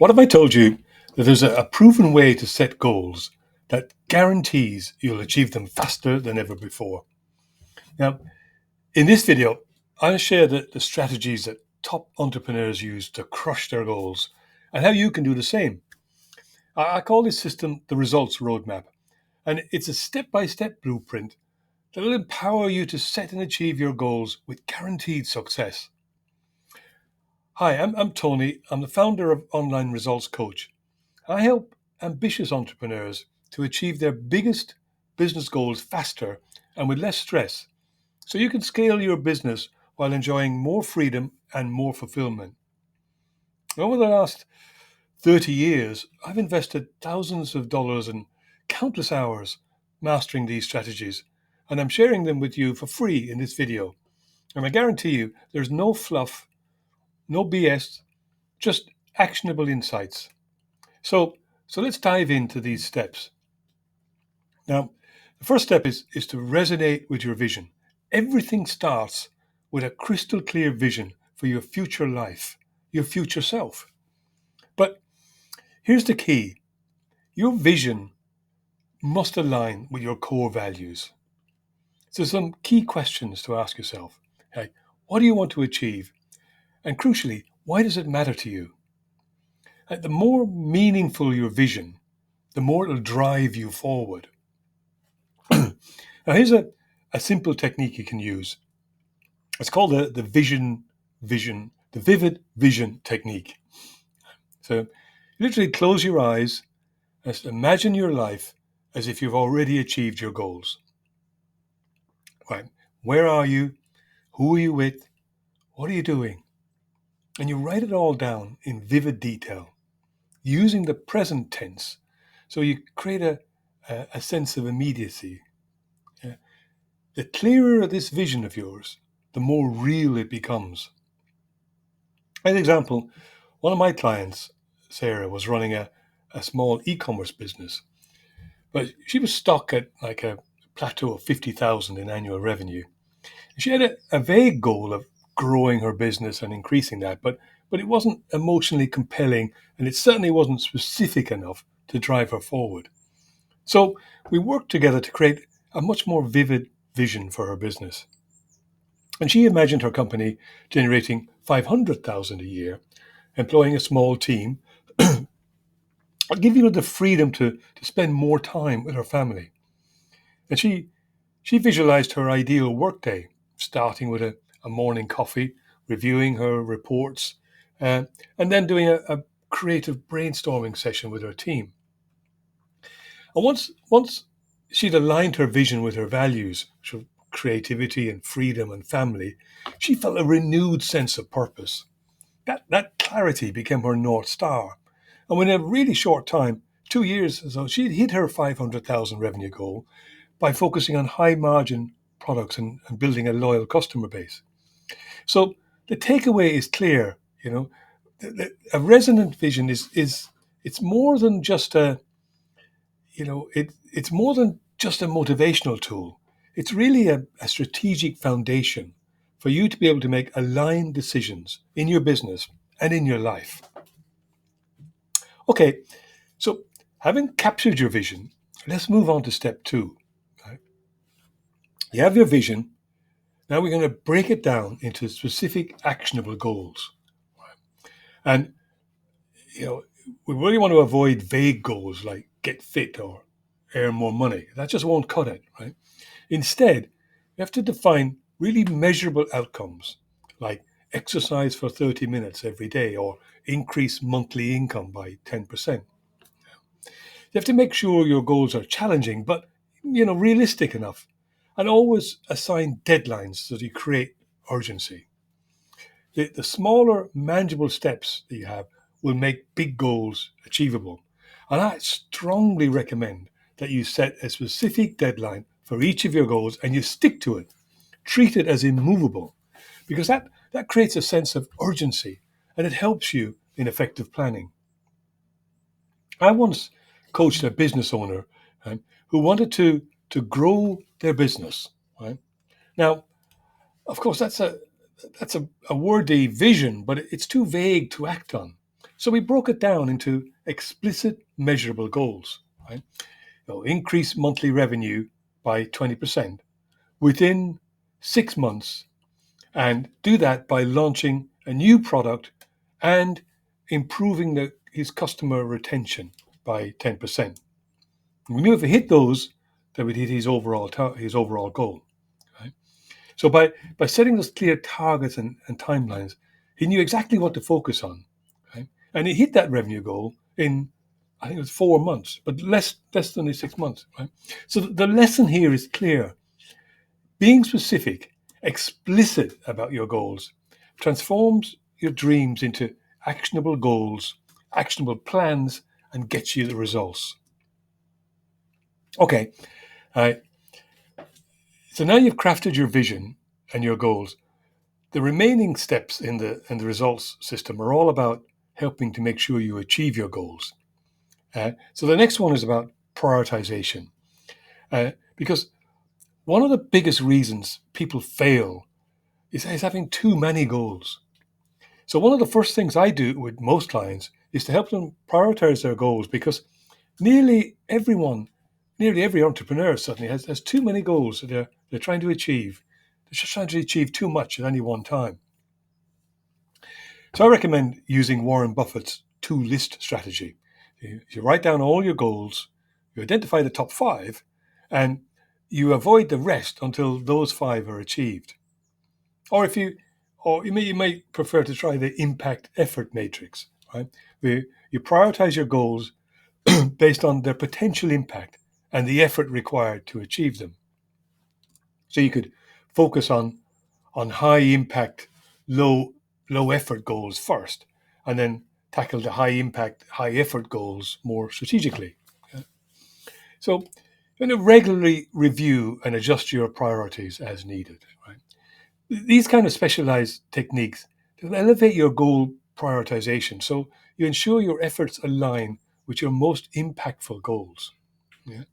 What if I told you that there's a proven way to set goals that guarantees you'll achieve them faster than ever before? Now, in this video, I'll share the strategies that top entrepreneurs use to crush their goals and how you can do the same. I call this system the results roadmap, and it's a step-by-step blueprint that will empower you to set and achieve your goals with guaranteed success. Hi, I'm Tony. I'm the founder of Online Results Coach. I help ambitious entrepreneurs to achieve their biggest business goals faster and with less stress, so you can scale your business while enjoying more freedom and more fulfillment. Over the last 30 years, I've invested thousands of dollars and countless hours mastering these strategies, and I'm sharing them with you for free in this video. And I guarantee you, there's no fluff, no BS, just actionable insights. So let's dive into these steps. Now, the first step is to resonate with your vision. Everything starts with a crystal clear vision for your future life, your future self. But here's the key. Your vision must align with your core values. So some key questions to ask yourself. Okay, what do you want to achieve? And crucially, why does it matter to you? The more meaningful your vision, the more it'll drive you forward. Now, here's a simple technique you can use. It's called the vivid vision technique. So you literally close your eyes and imagine your life as if you've already achieved your goals. Right? Where are you? Who are you with? What are you doing? And you write it all down in vivid detail, using the present tense. So you create a sense of immediacy. The clearer this vision of yours, the more real it becomes. As an example, one of my clients, Sarah, was running a small e-commerce business, but she was stuck at like a plateau of 50,000 in annual revenue. She had a vague goal of growing her business and increasing that, but it wasn't emotionally compelling, and it certainly wasn't specific enough to drive her forward. So we worked together to create a much more vivid vision for her business. And she imagined her company generating 500,000 a year, employing a small team, giving her the freedom to spend more time with her family. And she visualized her ideal workday, starting with a morning coffee, reviewing her reports, and then doing a creative brainstorming session with her team. And once she'd aligned her vision with her values, so creativity and freedom and family, she felt a renewed sense of purpose. That clarity became her North Star. And within a really short time, 2 years or so, she'd hit her 500,000 revenue goal by focusing on high margin products and building a loyal customer base. So the takeaway is clear. A resonant vision it's more than just it's more than just a motivational tool. It's really a strategic foundation for you to be able to make aligned decisions in your business and in your life. Okay, so having captured your vision, let's move on to step 2. Right? You have your vision. Now we're going to break it down into specific actionable goals. Right? And, we really want to avoid vague goals like get fit or earn more money. That just won't cut it, right? Instead, you have to define really measurable outcomes like exercise for 30 minutes every day or increase monthly income by 10%. You have to make sure your goals are challenging, but realistic enough, and always assign deadlines so that you create urgency. The smaller, manageable steps that you have will make big goals achievable. And I strongly recommend that you set a specific deadline for each of your goals and you stick to it. Treat it as immovable, because that creates a sense of urgency and it helps you in effective planning. I once coached a business owner who wanted to grow their business. Right? Now, of course, that's a wordy vision, but it's too vague to act on. So we broke it down into explicit measurable goals. Right? Increase monthly revenue by 20% within 6 months, and do that by launching a new product and improving his customer retention by 10%. We knew if we hit those, that we'd hit his overall goal. Right? So by setting those clear targets and timelines, he knew exactly what to focus on. Right? And he hit that revenue goal in, I think it was 4 months, but less than the 6 months. Right? So the lesson here is clear. Being specific, explicit about your goals, transforms your dreams into actionable goals, actionable plans, and gets you the results. Okay, so now you've crafted your vision and your goals. The remaining steps in the results system are all about helping to make sure you achieve your goals. So the next one is about prioritization, because one of the biggest reasons people fail is having too many goals. So one of the first things I do with most clients is to help them prioritize their goals, because nearly every entrepreneur suddenly has too many goals that they're trying to achieve. They're just trying to achieve too much at any one time. So I recommend using Warren Buffett's two-list strategy. You write down all your goals, you identify the top 5, and you avoid the rest until those 5 are achieved. Or you may prefer to try the impact effort matrix, right? Where you prioritize your goals based on their potential impact and the effort required to achieve them. So you could focus on high impact, low effort goals first, and then tackle the high impact, high effort goals more strategically. So regularly review and adjust your priorities as needed. Right? These kind of specialized techniques will elevate your goal prioritization, so you ensure your efforts align with your most impactful goals. Yeah.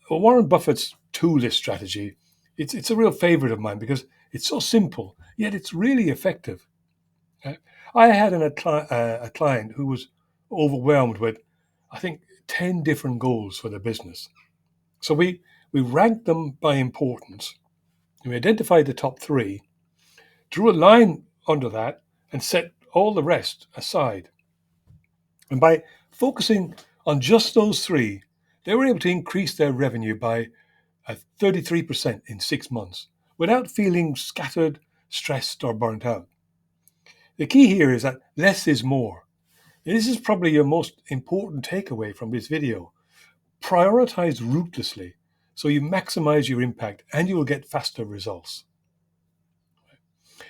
Warren Buffett's two-list strategy, it's a real favorite of mine because it's so simple, yet it's really effective. Uh, I had a client who was overwhelmed with, I think, 10 different goals for their business. So we ranked them by importance. We identified the top 3, drew a line under that, and set all the rest aside. And by focusing on just those 3, they were able to increase their revenue by 33% in 6 months without feeling scattered, stressed, or burnt out. The key here is that less is more. This is probably your most important takeaway from this video. Prioritize ruthlessly so you maximize your impact and you will get faster results.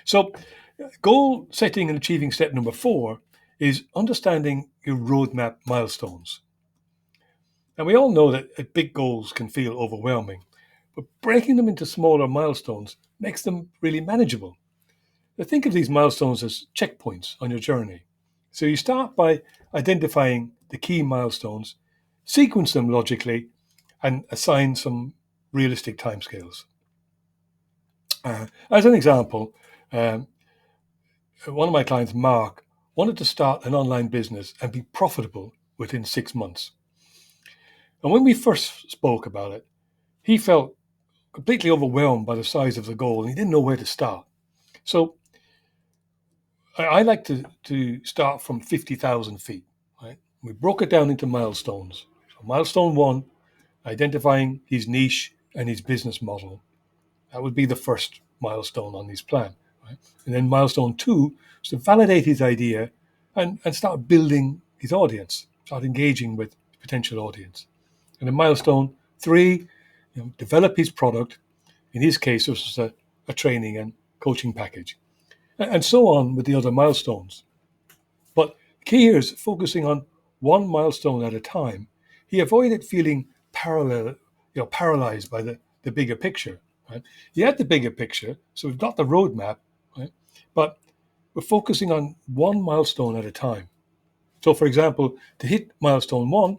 So, goal setting and achieving step number 4 is understanding your roadmap milestones. And we all know that big goals can feel overwhelming, but breaking them into smaller milestones makes them really manageable. Now, think of these milestones as checkpoints on your journey. So you start by identifying the key milestones, sequence them logically, and assign some realistic timescales. As an example, one of my clients, Mark, wanted to start an online business and be profitable within 6 months. And when we first spoke about it, he felt completely overwhelmed by the size of the goal and he didn't know where to start. So I like to start from 50,000 feet. Right? We broke it down into milestones. So milestone 1, identifying his niche and his business model. That would be the first milestone on his plan. Right? And then milestone 2 is to validate his idea and start building his audience, start engaging with potential audience. And then milestone 3, develop his product. In his case, this was a training and coaching package. And so on with the other milestones. But key here is focusing on one milestone at a time. He avoided feeling paralyzed by the bigger picture. Right? He had the bigger picture, so we've got the roadmap, right? But we're focusing on one milestone at a time. So, for example, to hit milestone 1,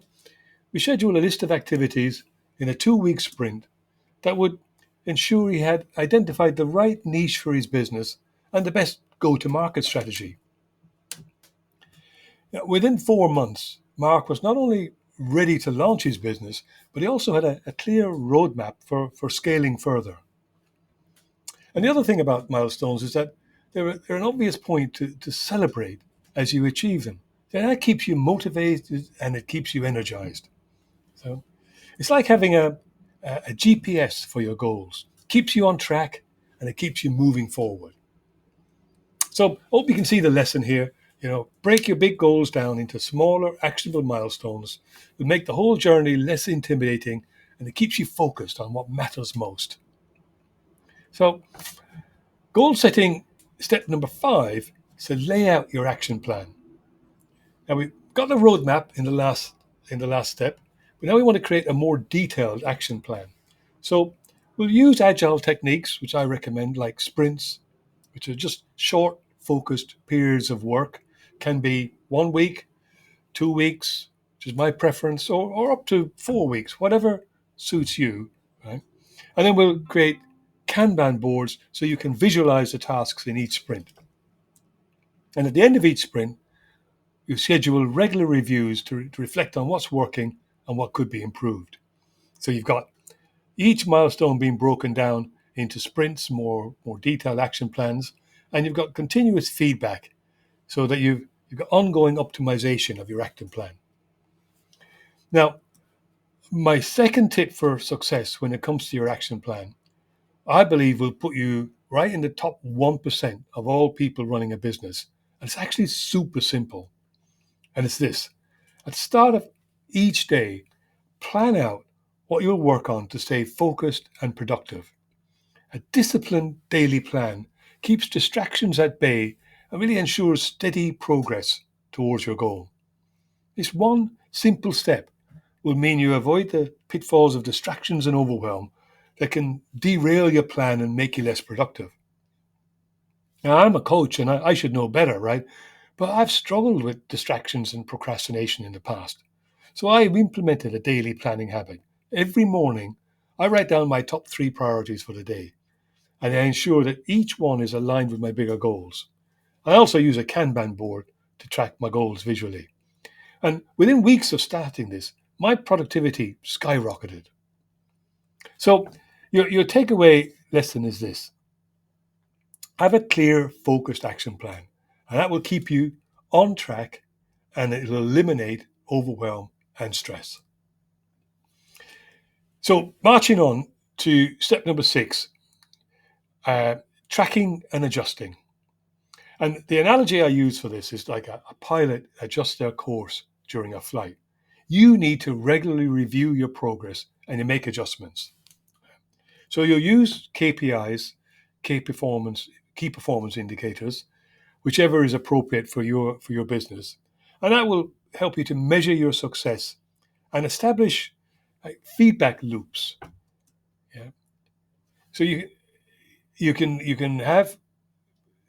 we schedule a list of activities in a 2-week sprint that would ensure he had identified the right niche for his business and the best go-to-market strategy. Now, within 4 months, Mark was not only ready to launch his business, but he also had a clear roadmap for scaling further. And the other thing about milestones is that they're an obvious point to celebrate as you achieve them. And that keeps you motivated and it keeps you energized. So it's like having a GPS for your goals. Keeps you on track and it keeps you moving forward. So I hope you can see the lesson here. Break your big goals down into smaller, actionable milestones. It make the whole journey less intimidating and it keeps you focused on what matters most. So goal setting step number 5 is to lay out your action plan. Now we've got the roadmap in the last step, but now we want to create a more detailed action plan. So we'll use agile techniques, which I recommend, like sprints, which are just short, focused periods of work. Can be 1 week, 2 weeks, which is my preference, or up to 4 weeks, whatever suits you, right? And then we'll create Kanban boards so you can visualize the tasks in each sprint. And at the end of each sprint, you schedule regular reviews to reflect on what's working and what could be improved. So you've got each milestone being broken down into sprints, more detailed action plans, and you've got continuous feedback so that you've got ongoing optimization of your action plan. Now, my second tip for success when it comes to your action plan, I believe will put you right in the top 1% of all people running a business. And it's actually super simple. And it's this. At the start of each day, plan out what you'll work on to stay focused and productive. A disciplined daily plan keeps distractions at bay and really ensures steady progress towards your goal. This one simple step will mean you avoid the pitfalls of distractions and overwhelm that can derail your plan and make you less productive. Now, I'm a coach and I should know better, right? But I've struggled with distractions and procrastination in the past. So I've implemented a daily planning habit. Every morning, I write down my top 3 priorities for the day, and I ensure that each one is aligned with my bigger goals. I also use a Kanban board to track my goals visually. And within weeks of starting this, my productivity skyrocketed. So your takeaway lesson is this. Have a clear, focused action plan, and that will keep you on track and it will eliminate overwhelm and stress. So marching on to step number 6, tracking and adjusting. And the analogy I use for this is like a pilot adjusts their course during a flight. You need to regularly review your progress and you make adjustments. So you'll use KPIs, key performance indicators, whichever is appropriate for your business. And that will help you to measure your success and establish feedback loops. Yeah. So you can have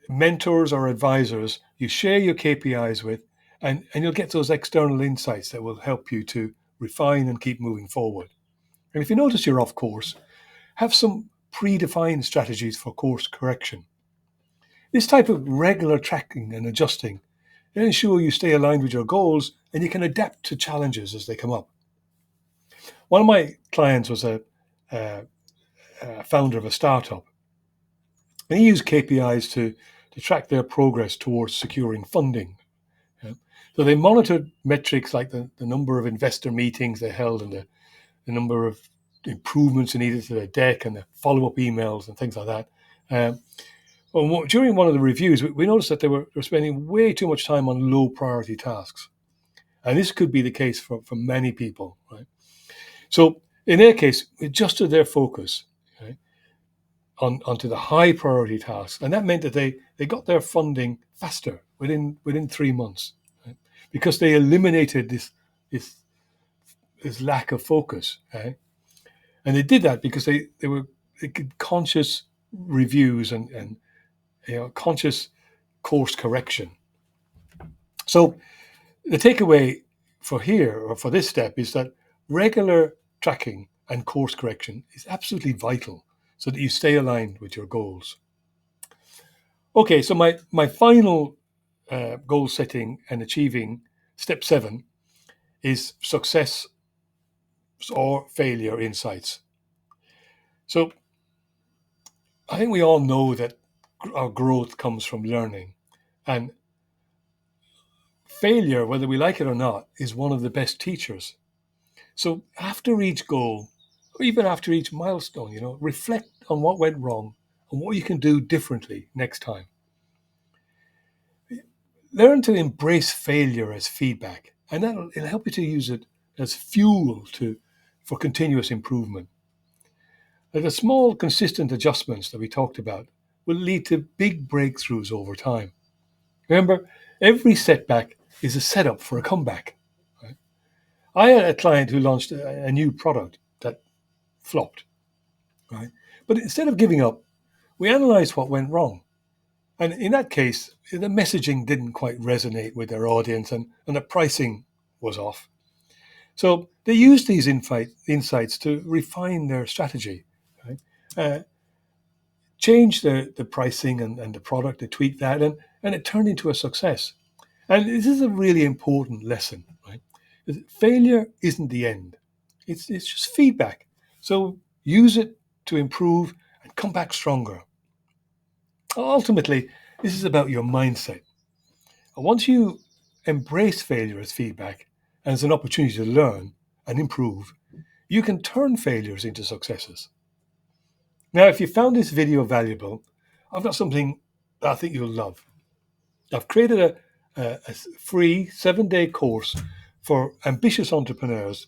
mentors or advisors you share your KPIs with, and you'll get those external insights that will help you to refine and keep moving forward. And if you notice you're off course, have some predefined strategies for course correction. This type of regular tracking and adjusting will ensure you stay aligned with your goals and you can adapt to challenges as they come up. One of my clients was a founder of a startup, and he used KPIs to track their progress towards securing funding. Yeah. So they monitored metrics like the number of investor meetings they held and the number of improvements they needed to their deck and the follow-up emails and things like that. During one of the reviews, we noticed that they were spending way too much time on low priority tasks. And this could be the case for many people, right? So in their case, we adjusted their focus, okay, onto the high priority tasks. And that meant that they got their funding faster within 3 months, right? Because they eliminated this lack of focus. Okay? And they did that because they did conscious reviews and conscious course correction. So the takeaway for this step is that regular tracking and course correction is absolutely vital so that you stay aligned with your goals. Okay, so my final goal setting and achieving Step 7 is success or failure insights. So I think we all know that our growth comes from learning, and failure, whether we like it or not, is one of the best teachers. So after each goal, or even after each milestone, reflect on what went wrong and what you can do differently next time. Learn to embrace failure as feedback, and it'll help you to use it as fuel for continuous improvement. The small, consistent adjustments that we talked about will lead to big breakthroughs over time. Remember, every setback is a setup for a comeback. Right? I had a client who launched a new product that flopped. Right? But instead of giving up, we analyzed what went wrong. And in that case, the messaging didn't quite resonate with their audience, and the pricing was off. So they used these insights to refine their strategy. Right? Change the pricing and the product, they tweaked that, and it turned into a success. And this is a really important lesson, right? Failure isn't the end. It's just feedback. So use it to improve and come back stronger. Ultimately, this is about your mindset. And once you embrace failure as feedback and as an opportunity to learn and improve, you can turn failures into successes. Now, if you found this video valuable, I've got something that I think you'll love. I've created a free 7-day course for ambitious entrepreneurs.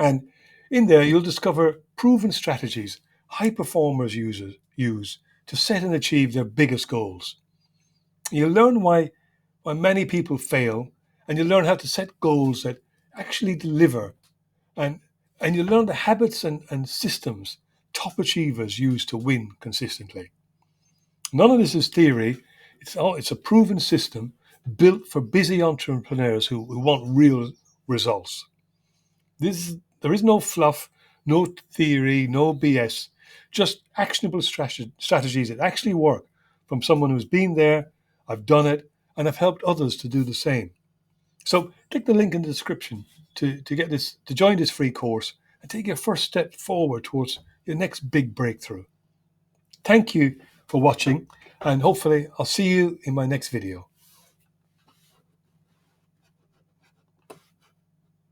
And in there, you'll discover proven strategies high performers use to set and achieve their biggest goals. You'll learn why many people fail, and you'll learn how to set goals that actually deliver. And, and you'll learn the habits and systems top achievers use to win consistently. None of this is theory. It's a proven system built for busy entrepreneurs who want real results. There is no fluff, no theory, no BS, just actionable strategies that actually work from someone who's been there, I've done it, and I've helped others to do the same. So click the link in the description to join this free course and take your first step forward towards your next big breakthrough. Thank you for watching, and hopefully I'll see you in my next video.